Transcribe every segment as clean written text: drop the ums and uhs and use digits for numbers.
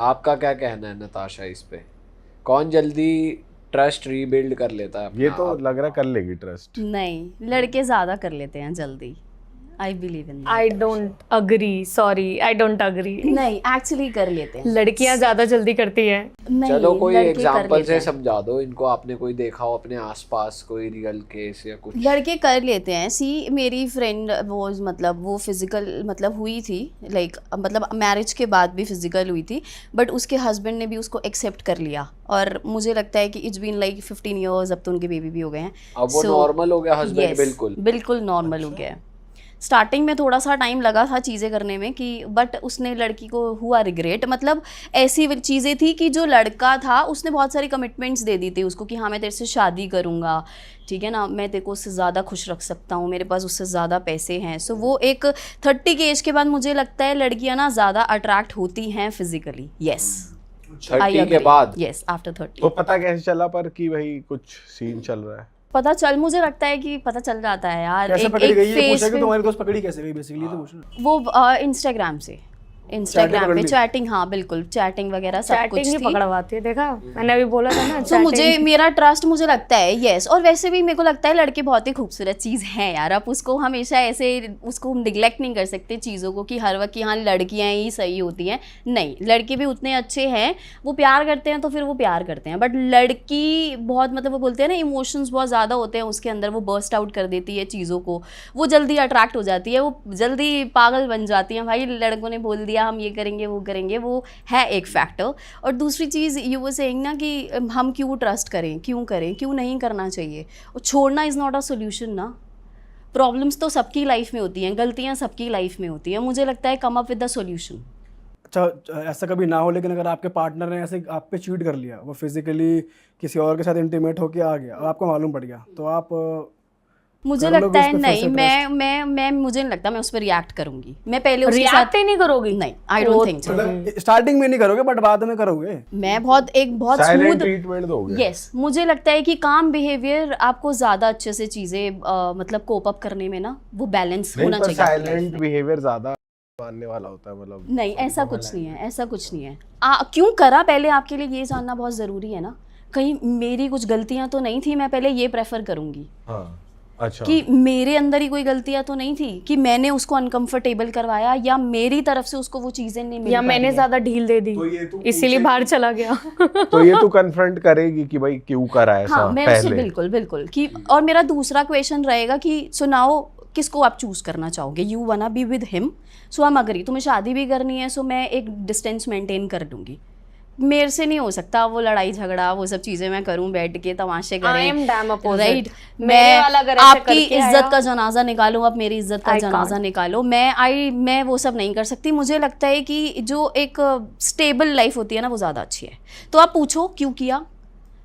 आपका क्या कहना है नताशा इस पे? कौन जल्दी ट्रस्ट रीबिल्ड कर लेता है? ये तो लग रहा कर लेगी ट्रस्ट। नहीं, लड़के ज़्यादा कर लेते हैं जल्दी। I believe in I don't agree, sorry I don't agree. नहीं, एक्चुअली कर लेते हैं। लड़कियां ज्यादा जल्दी करती है। नहीं, चलो कोई लड़के कर एग्जांपल लेते से हैं। समझा दो इनको, आपने कोई देखा हो अपने आसपास कोई रियल केस या कुछ? लड़के कर लेते हैं। सी मेरी फ्रेंड वो मतलब वो फिजिकल मतलब हुई थी, लाइक मतलब मैरिज के बाद भी फिजिकल हुई थी, बट उसके हस्बैंड ने भी उसको एक्सेप्ट कर लिया और मुझे लगता है कि इट्स बीन लाइक 15 ईयर्स, अब तो उनके बेबी भी हो गए हैं। अब वो नॉर्मल हो गया हस्बैंड? बिल्कुल बिल्कुल नॉर्मल हो गया है। स्टार्टिंग में थोड़ा सा टाइम लगा था चीज़ें करने में कि बट उसने लड़की को हुआ रिग्रेट, मतलब ऐसी चीज़ें थी कि जो लड़का था उसने बहुत सारी कमिटमेंट्स दे दी थी उसको कि हाँ मैं तेरे से शादी करूँगा, ठीक है ना, मैं तेरे को उससे ज़्यादा खुश रख सकता हूँ, मेरे पास उससे ज़्यादा पैसे हैं। सो वो एक 30 के एज के बाद मुझे लगता है लड़कियाँ ना ज़्यादा अट्रैक्ट होती हैं फिजिकली। येस 30 के बाद? Yes after 30। तो पता कैसे चला पर कि भाई कुछ सीन चल रहा है? पता चल, मुझे लगता है कि पता चल जाता है यार। कैसे एक पकड़ी गई ये फेस पूछा कि पे तुम्हारी दोस्त पकड़ी कैसे गई, बेसिकली तो पूछ रहा वो इंस्टाग्राम से, इंस्टाग्राम पकड़ पे ली? चैटिंग, हाँ बिल्कुल चैटिंग वगैरह सब कुछ चैटिंग ही थी। पकड़वाती है, देखा मैंने अभी बोला था ना। तो मुझे मेरा ट्रस्ट मुझे लगता है यस। और वैसे भी मेरे को लगता है लड़के बहुत ही खूबसूरत चीज़ है यार, आप उसको हमेशा ऐसे उसको निगलेक्ट नहीं कर सकते चीज़ों को कि हर वक्त कि हाँ लड़कियाँ ही सही होती हैं। नहीं, लड़के भी उतने अच्छे हैं, वो प्यार करते हैं तो फिर वो प्यार करते हैं, बट लड़की बहुत मतलब वो बोलते हैं ना इमोशंस बहुत ज़्यादा होते हैं उसके अंदर, वो बर्स्ट आउट कर देती है चीज़ों को, वो जल्दी अट्रैक्ट हो जाती है, वो जल्दी पागल बन जाती हैं। भाई लड़कों ने बोल दिया हम ये करेंगे वो करेंगे, वो है एक फैक्टर। और दूसरी चीज़ यू वो सेइंग ना कि हम क्यों ट्रस्ट करें, क्यों नहीं करना चाहिए। और छोड़ना इज़ नॉट अ सोल्यूशन ना। प्रॉब्लम्स तो सबकी लाइफ में होती हैं, गलतियां सबकी लाइफ में होती हैं, मुझे लगता है come up with the solution. अच्छा ऐसा कभी ना हो, लेकिन अगर आपके पार्टनर ने ऐसे आप पे चीट कर लिया, वो फिजिकली किसी और के साथ इंटीमेट होके आ गया और आपको मालूम पड़ गया, तो आप मुझे कर लोगे लगता उस है पे फिर नहीं, से मैं मुझे नहीं लगता मैं उस पर रिएक्ट करूंगी। मैं पहले उसके रिएक्ट साथ ही नहीं करोगी? नहीं, आई डोंट थिंक सो। मतलब स्टार्टिंग में नहीं करोगे बट बाद में करोगे? मैं बहुत बहुत साइलेंट स्मूथ, ट्रीटमेंट दोगे? यस मुझे लगता है कि काम बिहेवियर आपको ज़्यादा अच्छे से चीज़ें मतलब कोप अप करने में ना वो बैलेंस होना नहीं, पर चाहिए आपकी life साइलेंट में। बिहेवियर ज्यादा मानने वाला होता है, मतलब नहीं ऐसा कुछ नहीं है, ऐसा कुछ नहीं है। क्यों करा पहले आपके लिए ये जानना बहुत ज़रूरी है ना। कहीं मेरी कुछ गलतियां तो नहीं थी, मैं पहले ये प्रेफर करूंगी। हाँ अच्छा कि मेरे अंदर ही कोई गलतियां तो नहीं थी कि मैंने उसको अनकंफर्टेबल करवाया या मेरी तरफ से उसको वो चीजें नहीं मिल या पा मैंने रही है। ज्यादा ढील दे दी इसीलिए बाहर चला गया। तो ये तू कन्फ्रंट करेगी कि भाई क्यों करा ऐसा? हाँ मैं उससे पहले बिल्कुल बिल्कुल कि, और मेरा दूसरा क्वेश्चन रहेगा कि सो नाउ किसको आप चूज करना चाहोगे? You wanna be with him, so I am agree, तुम्हें शादी भी करनी है सो मैं एक डिस्टेंस मेंटेन कर लूंगी। मेरे से नहीं हो सकता वो लड़ाई झगड़ा वो सब चीजें मैं करूं, बैठ के तमाशे I am damn करें, opposite. राइट। मेरे वाला अगर ऐसे आपकी करके इज्जत आया- का जनाजा निकालूं, आप मेरी इज्जत का I जनाजा can't. निकालो, मैं वो सब नहीं कर सकती। मुझे लगता है कि जो एक स्टेबल लाइफ होती है ना वो ज़्यादा अच्छी है। तो आप पूछो क्यों किया,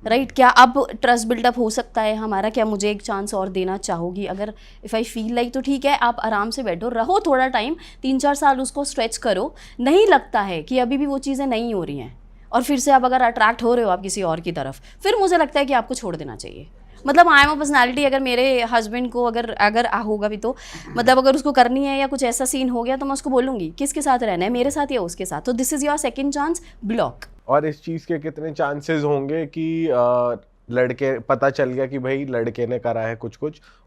राइट क्या अब ट्रस्ट बिल्डअप हो सकता है हमारा? क्या मुझे एक चांस और देना चाहोगी? अगर इफ़ आई फील लाइक तो ठीक है, आप आराम से बैठो, रहो थोड़ा टाइम, 3-4 साल उसको स्ट्रेच करो। नहीं लगता है कि अभी भी वो चीज़ें नहीं हो रही हैं और फिर से आप अगर अट्रैक्ट हो रहे हो आप किसी और की तरफ, फिर मुझे लगता है कि आपको छोड़ देना चाहिए। मतलब आई एम अ पर्सनैलिटी, अगर मेरे हस्बैंड को अगर होगा भी तो मतलब अगर उसको करनी है या कुछ ऐसा सीन हो गया तो मैं उसको बोलूँगी किसके साथ रहना है, मेरे साथ या उसके साथ। तो this is your second chance, block. और इस चीज के कितने चांसेस होंगे कि लड़के पता चल गया कि भाई लड़के ने करा है कुछ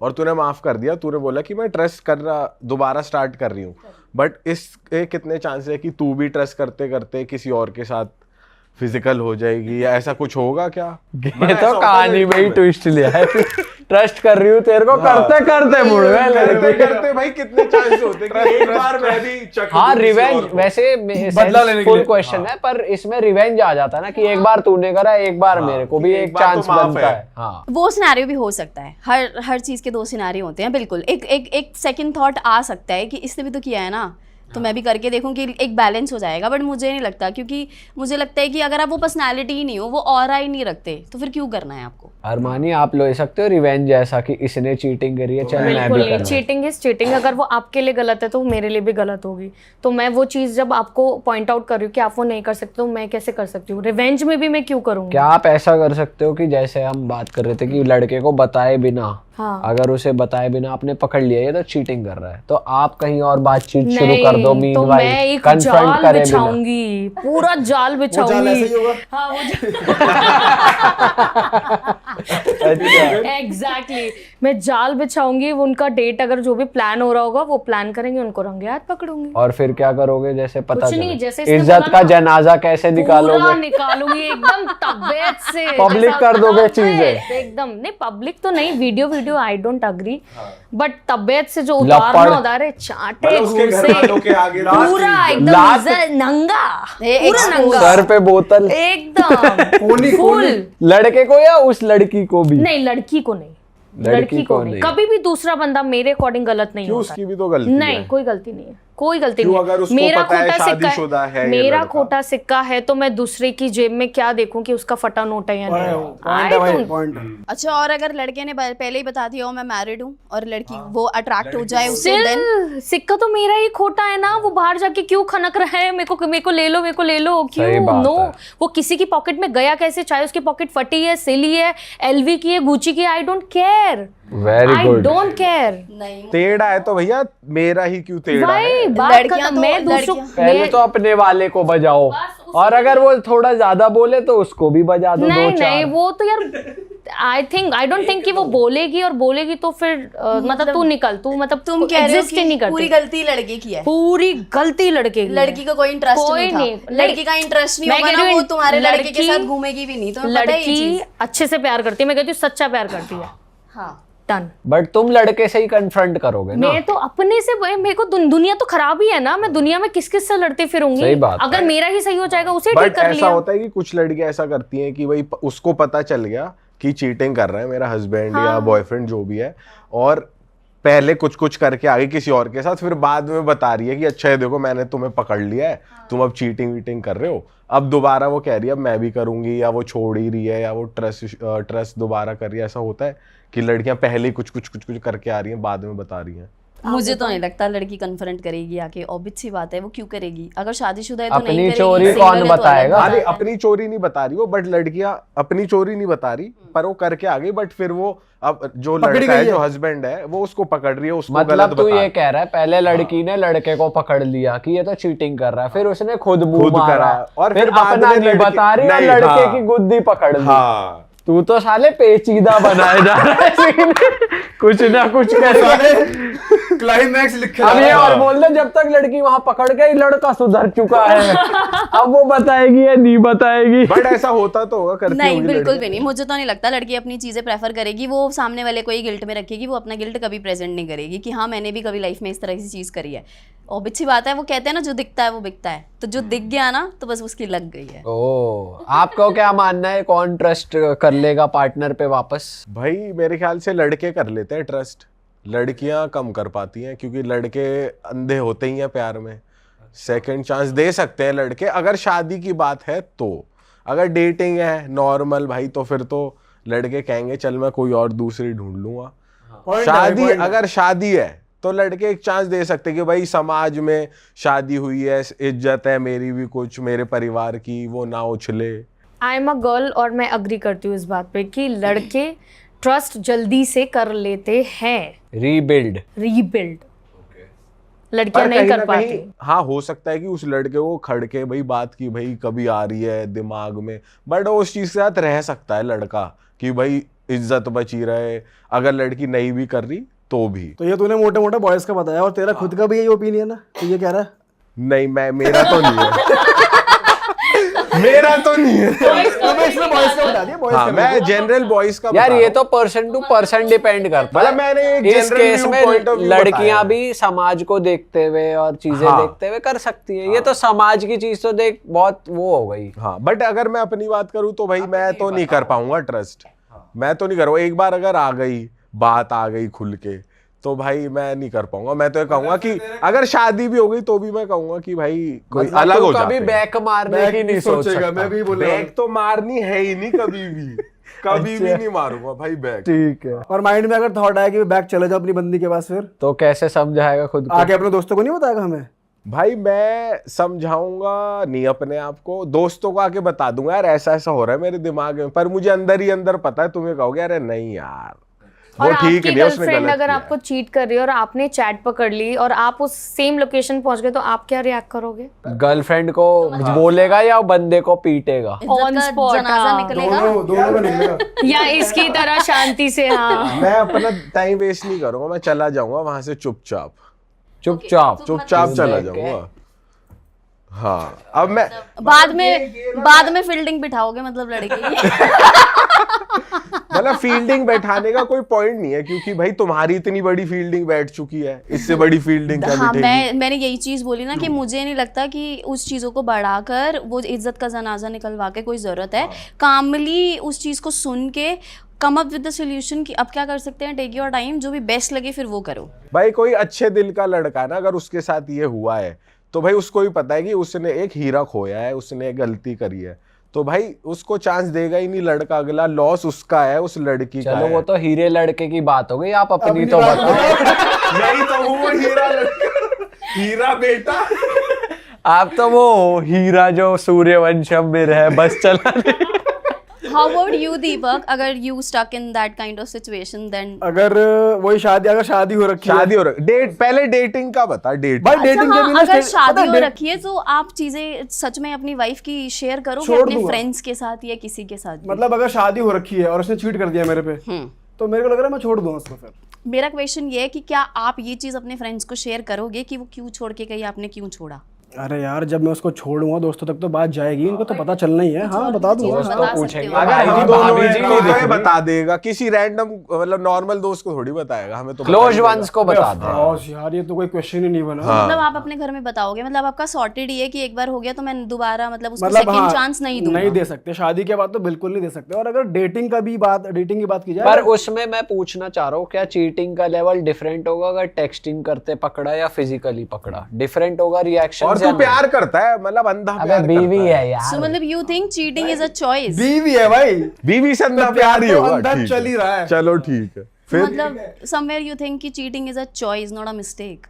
और तूने माफ कर दिया, तूने बोला कि मैं ट्रस्ट कर रहा दोबारा स्टार्ट कर रही हूँ, बट इसके कितने चांसेस है कि तू भी ट्रस्ट करते करते किसी और के साथ फिजिकल हो जाएगी या ऐसा कुछ होगा क्या? ये तो कहानी में ही ट्विस्ट लिया है। ट्रस्ट कर रही हूँ तेरे को, करते करते मुड़ गए करते लड़के। करते भाई कितने चांस होते हैं कि एक बार मैं भी चक हाँ दूं किसी और रिवेंज, को। वैसे बदला लेने के फुल लिए। क्वेश्चन है पर इसमें रिवेंज आ जाता है ना कि एक बार तूने करा, एक बार मेरे को भी एक एक बार तो चांस माफ बनता है। है। हाँ वो सिनेरियो भी हो सकता है, हर चीज़ के 2 सिनेरियो होते हैं। बिल्कुल एक सेकंड थॉट आ सकता है कि इसने भी तो किया है ना, तो मैं भी करके देखूं कि एक बैलेंस हो जाएगा। बट मुझे नहीं लगता, क्योंकि मुझे लगता है कि अगर आप वो पर्सनालिटी ही नहीं हो, वो ऑरा ही नहीं रखते, तो फिर क्यों करना है आपको? अरमानी आप ले सकते हो रिवेंज जैसा कि इसने चीटिंग करी है, चल मैं बिल्कुल भी नहीं, करूँ। Cheating is cheating. अगर वो आपके लिए गलत है तो वो मेरे लिए भी गलत होगी। तो मैं वो चीज जब आपको पॉइंट आउट कर रही हूँ कि आप वो नहीं कर सकते, तो मैं कैसे कर सकती हूँ? रिवेंज में भी मैं क्यों करूँगी? क्या आप ऐसा कर सकते हो कि जैसे हम बात कर रहे थे कि लड़के को बताए बिना हाँ। अगर उसे बताए बिना आपने पकड़ लिया ये तो चीटिंग कर रहा है, तो आप कहीं और बातचीत शुरू नहीं, कर दो, तो मीनवाइल मैं एक कन्फ्रंट जाल करे बिना। बिछाऊंगी, पूरा जाल वो जाल बिछाऊंगी। ऐसे ही होगा। हाँ, वो अच्छा एग्जैक्टली मैं जाल बिछाऊंगी, उनका डेट अगर जो भी प्लान हो रहा होगा वो प्लान करेंगे, उनको रंगे हाथ पकड़ूंगी। और फिर क्या करोगे? जैसे पता कुछ नहीं, चले जैसे इसने इज्जत बोला का ना, जनाजा कैसे पूरा निकालोगे? निकालूंगी एकदम तबियत से। Public जैसा कर दोगे तबियत, चीजें। एकदम नहीं, पब्लिक तो नहीं, video I don't agree, but तबियत से जो लपड़। उतारना होता है, चाटे मतलब उसके घर घूसे, वालों के आगे पूरा एकदम लात। नंगा, ए, पूरा expose। नंगा, सर पे बोतल, एकदम फुल। लड़के को या उस लड़की को भी? नहीं, लड़की को नहीं, लड़की को नहीं। कभी भी दूसरा बंदा मेरे अकॉर्डिंग गलत नहीं क्यों? होता। उसकी भी तो गलती नहीं, है। कोई गलती नहीं है, कोई गलती क्यों? नहीं अगर है। उसको मेरा पता है खोटा शादीशुदा सिक्का है ये मेरा लड़का। खोटा सिक्का है तो मैं दूसरे की जेब में क्या देखूं कि उसका फटा नोट है या नहीं। पॉइंट है भाई, पॉइंट। अच्छा, और अगर लड़के ने पहले ही बता दिया हो मैं मैरिड हूँ और लड़की वो अट्रैक्ट हो जाए उससे, देन Still, सिक्का तो मेरा ही खोटा है ना, वो बाहर जाके क्यों खनक रहा है, मेरे को ले लो, सही क्यों? बात नो, है। वो किसी की पॉकेट में गया कैसे, चाहे उसकी पॉकेट फटी है, सिली है, एलवी की है, गुची की है, I don't care, very I good. Don't care. नहीं। टेढ़ा है तो भैया मेरा ही क्यों टेढ़ा भाई है? बात लड़कियां खत्म, तो- मैं दूसरों लड़कियां- पहले तो अपने वाले को बजाओ, और अगर वो थोड़ा ज्यादा बोले तो उसको भी बजा दो, नहीं दो चार। नहीं, वो तो यार आई डोंट थिंक कि वो बोलेगी तो फिर मतलब तू निकल, तू मतलब तुम कह रहे हो exist ही नहीं कि करती। पूरी गलती लड़के की है? पूरी गलती लड़के की है। लड़की को कोई इंटरेस्ट कोई नहीं था। नहीं। लड़की का इंटरेस्ट नहीं मैं होगा कह ना, रही वो हूँ, तुम्हारे लड़के के लड़की- साथ घूमेगी भी नहीं, तुम्हें पता है ये लड़की चीज? अच्छे से प्यार करती है, मैं कहती हूँ सच्चा प्यार करती है, हाँ। डन। बट तुम लड़के से ही कन्फ्रंट करोगे ना। मैं तो अपने से, मेरे को दुनिया तो खराब ही है ना, मैं दुनिया में किस किस से लड़ती फिरूंगी। सही बात है। अगर मेरा ही सही हो जाएगा उसे ठीक बट कर ऐसा लिया। होता है कि कुछ लड़कियां ऐसा करती हैं कि भाई उसको पता चल गया कि चीटिंग कर रहा है मेरा हस्बैंड या बॉयफ्रेंड जो भी है, और पहले कुछ कुछ करके आगे किसी और के साथ, फिर बाद में बता रही है कि अच्छा है देखो मैंने तुम्हें पकड़ लिया है, तुम अब चीटिंग वीटिंग कर रहे हो। अब दोबारा वो कह रही है अब मैं भी करूंगी, या वो छोड़ ही रही है, या वो ट्रस्ट दोबारा कर रही है। ऐसा होता है कि लड़कियां पहले ही कुछ करके आ रही हैं, बाद में बता रही हैं। मुझे तो नहीं लगता लड़की कन्फ्रंट करेगी आके, ऑब्वियस सी बात है, वो क्यों करेगी? अगर शादीशुदा है तो अपनी नहीं करेगी, चोरी single कौन है तो अलग बताएगा? बात अरे है। अपनी चोरी नहीं बता रही वो, बट लड़कियां अपनी चोरी नहीं बता रही, पर वो करके आ गई। बट फिर वो अब जो पकड़ी लड़का है, गई है। जो हस्बैंड है, वो उसको पकड़ रही है, उसको मतलब गलत तू बता ये कह रहा है पहले लड़की ने लड़के को पकड़ लिया कि ये तो चीटिंग कर रहा है, फिर उसने खुद मुंह खुद मारा, करा, और फिर फिर बाद अपना में नहीं लड़की- बता रही और नहीं, लड़के हाँ। की गुद्दी पकड़ ली। हाँ। तू तो साले पेचीदा बनाए जा रहा है सीन। कुछ ना कुछ करके। क्लाइमैक्स लिखे अब ये जा रहा और है। बोल दे जब तक लड़की वहां पकड़ गई लड़का सुधर चुका है, अब वो बताएगी या नहीं बताएगी? बट ऐसा होता तो होगा, करती नहीं, होगी बिल्कुल लड़कियां। भी नहीं। मुझे तो नहीं लगता लड़की अपनी चीजें प्रेफर करेगी, वो सामने वाले को ही गिल्ट में रखेगी, वो अपना गिल्ट कभी प्रेजेंट नहीं करेगी कि हाँ मैंने भी कभी लाइफ में इस तरह की चीज करी है। ऑब्वियस सी बात है, वो कहते हैं ना जो दिखता है वो बिकता है, तो जो दिख गया ना तो बस उसकी लग गई है। ओ, आपको क्या मानना है, कौन ट्रस्ट कर लेगा पार्टनर पे वापस? भाई मेरे ख्याल से लड़के कर लेते हैं ट्रस्ट, लड़कियां कम कर पाती हैं, क्योंकि लड़के अंधे होते ही हैं प्यार में। सेकंड चांस दे सकते हैं लड़के, अगर शादी की बात है तो। अगर डेटिंग है नॉर्मल भाई, तो फिर तो लड़के कहेंगे चल मैं कोई और दूसरी ढूंढ लूंगा। Point है, शादी, point है। अगर शादी है तो लड़के एक चांस दे सकते कि भाई समाज में शादी हुई है, इज्जत है मेरी भी कुछ, मेरे परिवार की, वो ना उछले। आई एम अ गर्ल और मैं अग्री करती हूँ इस बात पे कि लड़के ट्रस्ट जल्दी से कर लेते हैं, रीबिल्ड। रीबिल्ड लड़कियां पर नहीं कहीं कर ना पाती। कहीं हाँ हो सकता है कि उस लड़के को खड़ के भाई बात की, भाई कभी आ रही है दिमाग में, बट वो उस चीज के साथ रह सकता है लड़का कि भाई इज्जत बची रहे, अगर लड़की नहीं भी कर रही तो भी। तो ये तूने मोटे मोटे बॉयज का बताया, और तेरा खुद का भी यही ओपिनियन है तो ये कह रहा है? नहीं, मैं मेरा तो नहीं है। मेरा तो नहीं है। तो इसने बॉयज का बता दिया, बॉयज हाँ, का मैं जनरल बॉयज का यार बता ये रहा तो पर्सन टू पर्सन डिपेंड करता मतलब मैंने एक है। इस general केस view में point of view लड़कियां बताया। भी समाज को देखते हुए और चीजें हाँ। देखते हुए कर सकती है। ये तो समाज की चीज तो देख बहुत वो हो गई। हूँ। हाँ, बट अगर मैं अपनी बात करूँ तो भाई मैं तो नहीं कर पाऊंगा ट्रस्ट, मैं तो नहीं करूँगा। एक बार अगर आ गई बात, आ गई खुल के, तो भाई मैं नहीं कर पाऊंगा। मैं तो ये कहूंगा कि अगर शादी भी हो गई तो भी मैं कहूंगा कि भाई कोई मतलब अलग तू हो कभी जाते हैं। बैक मारने बैक की नहीं नहीं सोच सोचेगा, सकता। मैं भी बोलने बैक तो मारनी है ही नहीं कभी भी, कभी भी नहीं मारूंगा भाई बैक। ठीक है, और माइंड में अगर थॉट आया कि बैक चले जाओ अपनी बंदी के पास, फिर तो कैसे समझाएगा खुद को? आगे अपने दोस्तों को नहीं बताएगा हमें? भाई मैं समझाऊंगा नहीं अपने आप को, दोस्तों को आके बता दूंगा यार ऐसा ऐसा हो रहा है मेरे दिमाग में, पर मुझे अंदर ही अंदर पता है, तुम्हें कहोगे अरे नहीं यार वो और ठीक आपकी है, उसने गर्लफ्रेंड गलत अगर किया आपको चीट कर रही है और आपने चैट पकड़ ली और आप उस सेम लोकेशन पहुंच गए तो आप क्या रिएक्ट करोगे? गर्लफ्रेंड को बोलेगा या बंदे को पीटेगा? On इज्जत का spot, जनाजा हाँ। निकलेगा। दोनों का निकलेगा। या इसकी तरह शांति से? हाँ, मैं अपना टाइम वेस्ट नहीं करूंगा, मैं चला जाऊंगा वहां से चुपचाप चुपचाप चुपचाप चला जाऊंगा। हाँ, अब मैं बाद में फील्डिंग बिठाओगे मतलब लड़के की। मतलब फील्डिंग बैठाने का कोई पॉइंट नहीं है, क्योंकि भाई तुम्हारी इतनी बड़ी फील्डिंग बैठ चुकी है, इससे बड़ी फील्डिंग क्या हाँ, बैठेगी? मैंने यही चीज बोली ना कि मुझे नहीं लगता कि उस चीजों को बढ़ाकर वो इज्जत का जनाजा निकलवा के कोई जरूरत है। कामली उस चीज को सुन के come up with the solution कि अब क्या कर सकते हैं, टेक योर टाइम, जो भी बेस्ट लगे फिर वो करो। भाई कोई अच्छे दिल का लड़का ना, अगर उसके साथ ये हुआ है तो भाई उसको भी पता है कि उसने एक हीरा खोया है, उसने एक गलती करी है, तो भाई उसको चांस देगा ही नहीं लड़का, अगला लॉस उसका है, उस लड़की का चलो है। वो तो हीरे लड़के की बात हो गई, आप अपनी तो बताओ। मैं ही तो हूँ वो हीरा लड़का, हीरा बेटा। आप तो वो हीरा जो सूर्यवंशम में रहे बस चलाने। How about you, Deepak? अगर you stuck in that kind of situation, then अगर वही अगर शादी हो रखी है, शादी हो रही, डेट पहले डेटिंग का बता, डेट भाई अच्छा डेटिंग के हाँ, बिना अगर पता शादी है, हो रखी है तो आप चीजें सच में अपनी वाइफ की शेयर करोगे छोड़ अपने दूंगा। फ्रेंड्स के साथ या किसी के साथ भी? मतलब अगर शादी हो रखी है और उसने चीट कर दिया मेरे पे, तो मेरे को लग रहा है मैं छोड़ दूंगा उसको फिर। मेरा क्वेश्चन ये है कि क्या आप ये चीज अपने फ्रेंड्स को शेयर करोगे कि वो क्यों छोड़ के गई, आपने क्यों छोड़ा? अरे यार जब मैं उसको छोड़ूंगा दोस्तों तक तो बात जाएगी, इनको तो पता चलना ही है। हाँ बता दूंगा। चीज़ें बता सकते हो। अगर भाई हम जी, दोनों भाभी हैं जी तो नहीं हमें दिख रही। बता देगा, किसी रैंडम मतलब नॉर्मल दोस्त को थोड़ी बताएगा, हमें तो क्लोज बता ही वंस को बता दे। बॉस यार ये तो कोई क्वेश्चन ही नहीं बना। मतलब आप अपने घर में बताओगे, मतलब आपका सॉर्टेड ही है कि एक बार हो गया तो मैं दोबारा मतलब उसको मतलब सेकंड हाँ, चांस नहीं दूंगा। नहीं दे सकते, शादी के बाद तो बिल्कुल नहीं दे सकते। और अगर डेटिंग की बात की जाए, पर उसमें मैं पूछना चाह रहा हूँ, क्या चीटिंग का लेवल डिफरेंट होगा अगर टेक्सटिंग करते पकड़ा या फिजिकली पकड़ा? डिफरेंट होगा रिएक्शन? और तू प्यार करता है, मतलब अंधा अबे प्यार बीवी करता है यार। So मतलब you think cheating is a choice? बीवी है भाई, बीवी से अंधा तो प्यार ही तो होगा। अंधा ठीक चल ही रहा है। चलो ठीक है फिर। मतलब somewhere you think कि cheating is a choice, not a mistake.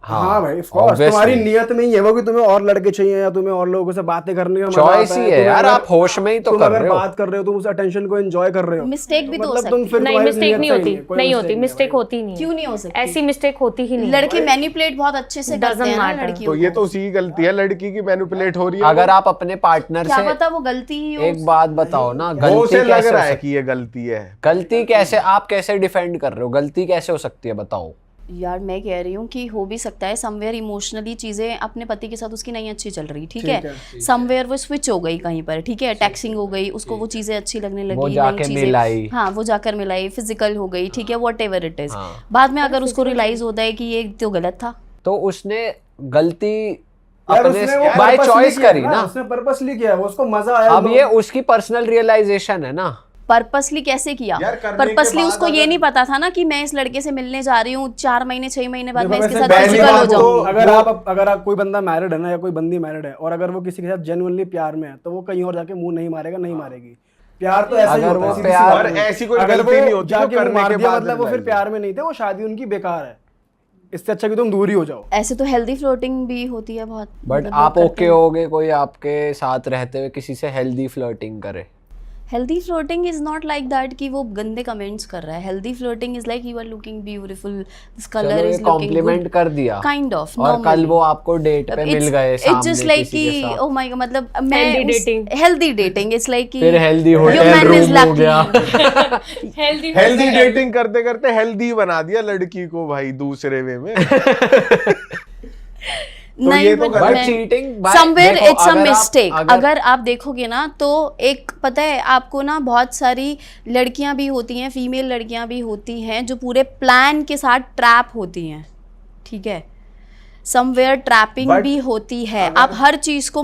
हाँ भाई of course, obviously। तुम्हारी नियत में ही है वो कि तुम्हें और लड़के चाहिए या तुम्हें और लोगों से बातें करने का मजा चॉइस आता ही है तुम्हें यार, अगर- आप होश में ही तो तुम कर अगर रहे हो। बात कर रहे हो, तुम उस अटेंशन को एंजॉय कर रहे हो। Mistake भी तो हो मतलब तुम सकती फिर नहीं तुम्हारी मिस्टेक नियत नहीं सही होती, कोई नहीं mistake होती, है मिस्टेक भाई। होती नहीं है। क्यों नहीं हो सकती? ऐसी मिस्टेक होती ही नहीं है। लड़के मैनिपुलेट बहुत अच्छे से करते Doesn't हैं ना matter। लड़कियों तो ये को। तो उसी की गलती है, लड़की की मैनिपुलेट हो रही है। अगर आप अपने पार्टनर क्या से पता वो गलती ही हो। एक बात बताओ ना, वो गलती उसे लग कैसे रहा हो है सकती कि ये गलती है। गलती कैसे, आप कैसे डिफेंड कर रहे हो? गलती कैसे हो सकती है बताओ? यार मैं कह रही हूँ कि हो भी सकता है समवेयर इमोशनली चीजें अपने पति के साथ उसकी नहीं अच्छी चल रही, ठीक है, समवेयर वो स्विच हो गई कहीं पर, ठीक है, टैक्सिंग हो गई, उसको वो चीजें अच्छी लगने लगी, वो नई जाके चीजें, मिलाई। हाँ वो जाकर मिलाई, फिजिकल हो गई, ठीक है, वॉट एवर इट इज। बाद में अगर उसको रियलाइज होता है कि ये तो गलत था, तो उसने गलती यार अपने उसने वो बाय purposely चॉइस किया करी ना, ना। उसने पर्पसली किया, वो उसको मजा आया। अब ये उसकी पर्सनल रियलाइजेशन है ना। पर्पसली कैसे किया? यार, करने के पर्पसली बाद उसको ये अगर- नहीं पता था ना कि मैं इस लड़के से मिलने जा रही हूँ, 4 महीने 6 महीने बाद मैं देखो, इसके वैसे साथ पहली फिजिकल हो बात तो जाऊंगी। अगर आप कोई बंदा मैरिड है ना या कोई बंदी मैरिड है और अगर वो किसी के साथ जेन्युइनली प्यार में है तो वो कहीं और जाके मुंह नहीं मारेगा, नहीं मारेगी। प्यार तो ऐसा ही अगर होता है, वो सीधी सी प्यार- बात और है। ऐसी कोई अगर गलती वो नहीं होती जो जाके करने मुंह मार के दिया, बाद मतलब वो फिर realize प्यार में नहीं थे, वो शादी उनकी बेकार है। इससे अच्छा कि तुम दूर ही हो जाओ। ऐसे तो हेल्दी फ्लोटिंग भी होती है बहुत, बट मतलब आप लोग ओके होगे कोई आपके साथ रहते हुए किसी से हेल्दी फ्लर्टिंग करे? Healthy floating is not like that कि वो गंदे कमेंट्स कर रहा है। Healthy floating is like you are looking beautiful, this चलो कलर ये इज लुकिंग कॉम्प्लीमेंट कर दिया काइंड ऑफ, और कल वो आपको डेट पे मिल गए इट्स सामने जस्ट लाइक किसी के कि साथ। ओह माय गॉड, मतलब मैं Healthy dating। Healthy dating it's like कि फिर healthy your hotel man is room हो lucky। गया। हेल्दी डेटिंग करते करते हेल्दी बना दिया लड़की को भाई दूसरे वे में। नहीं ये तो but गलत- बट मैं- cheating somewhere it's a mistake. अगर आप देखोगे ना तो एक पता है आपको ना, बहुत सारी लड़कियां भी होती हैं, फीमेल लड़कियां भी होती हैं जो पूरे प्लान के साथ ट्रैप होती हैं, ठीक है, समवेयर ट्रैपिंग But भी होती है। आप हर चीज़ को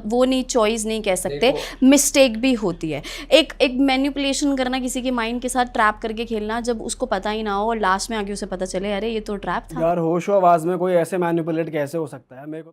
वो नहीं, चॉइस नहीं कह सकते, मिस्टेक भी होती है। एक मैनिपुलेशन करना, किसी के माइंड के साथ ट्रैप करके खेलना, जब उसको पता ही ना हो और लास्ट में आगे उसे पता चले अरे ये तो ट्रैप था। यार होशो आवाज में कोई ऐसे मैनिपुलेट कैसे हो सकता है? मेरे को